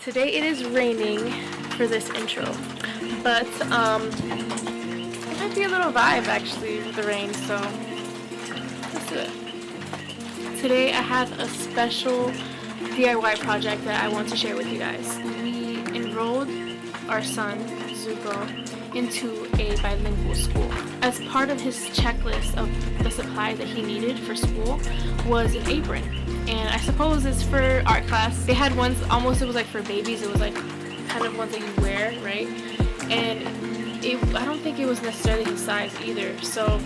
Today it is raining for this intro, but it might be a little vibe actually with the rain, so let's do it. Today I have a special DIY project that I want to share with you guys. We enrolled our son, Zuko, into a bilingual school. As part of his checklist of the supplies that he needed for school was an apron. And I suppose it's for art class. They had ones, almost it was like for babies, it was like kind of ones that you wear, right? And I don't think it was necessarily his size either. So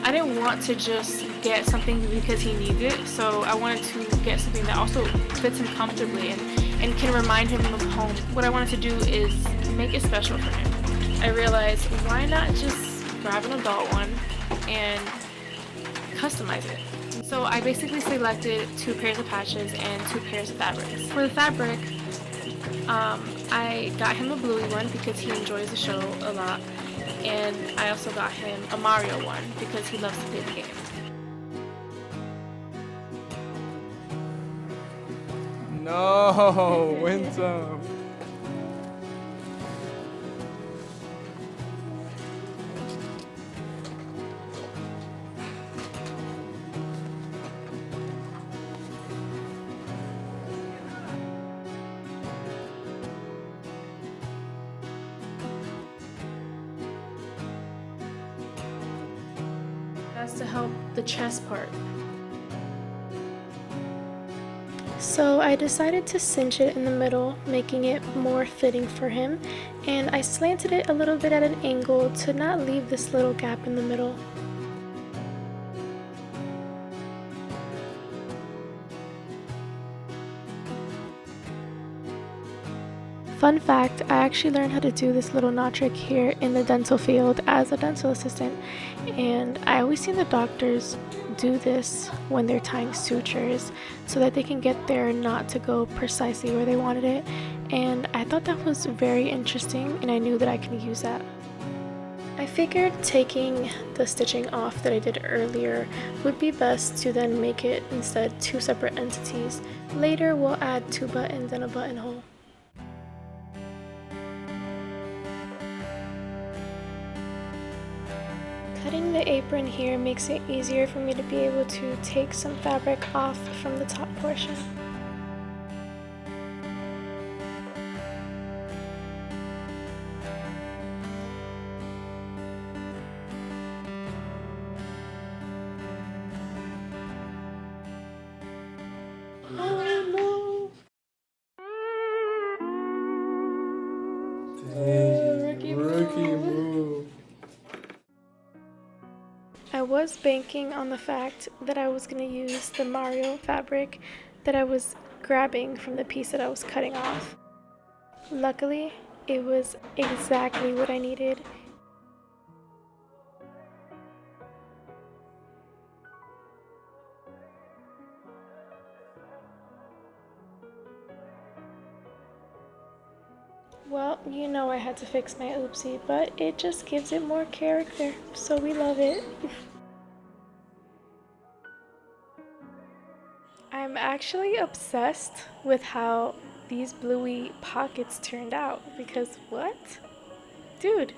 I didn't want to just get something because he needed it. So I wanted to get something that also fits him comfortably and can remind him of home. What I wanted to do is make it special for him. I realized, why not just grab an adult one and customize it? So I basically selected 2 pairs of patches and 2 pairs of fabrics. For the fabric, I got him a Bluey one because he enjoys the show a lot, and I also got him a Mario one because he loves to play the game. No, win some. That's to help the chest part. So I decided to cinch it in the middle, making it more fitting for him, and I slanted it a little bit at an angle to not leave this little gap in the middle. Fun fact, I actually learned how to do this little knot trick here in the dental field as a dental assistant, and I always see the doctors do this when they're tying sutures so that they can get their knot to go precisely where they wanted it, and I thought that was very interesting and I knew that I could use that. I figured taking the stitching off that I did earlier would be best to then make it instead 2 separate entities. Later we'll add 2 buttons and a buttonhole. Cutting the apron here makes it easier for me to be able to take some fabric off from the top portion. Oh no! Rookie move. I was banking on the fact that I was going to use the Mario fabric that I was grabbing from the piece that I was cutting off. Luckily, it was exactly what I needed. Well, you know I had to fix my oopsie, but it just gives it more character, so we love it. I'm actually obsessed with how these Bluey pockets turned out, because what? Dude,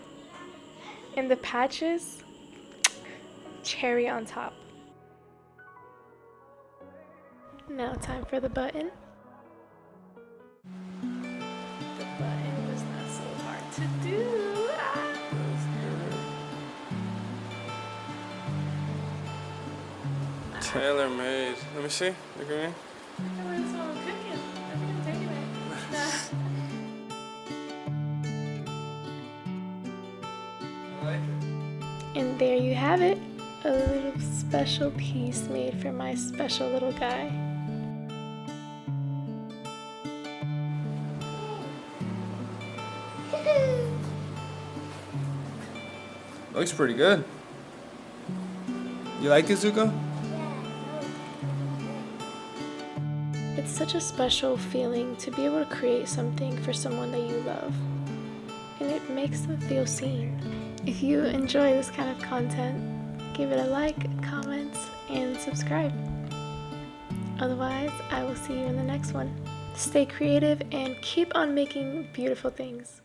and the patches, cherry on top. Now time for the button. The button was not so hard to do. Tailor made. Let me see. Look at me. I learned some cooking. I think I'm taking it. I like it. And there you have it. A little special piece made for my special little guy. Looks pretty good. You like it, Zuko? It's such a special feeling to be able to create something for someone that you love, and it makes them feel seen. If you enjoy this kind of content, give it a like, comment, and subscribe. Otherwise, I will see you in the next one. stay creative, and keep on making beautiful things.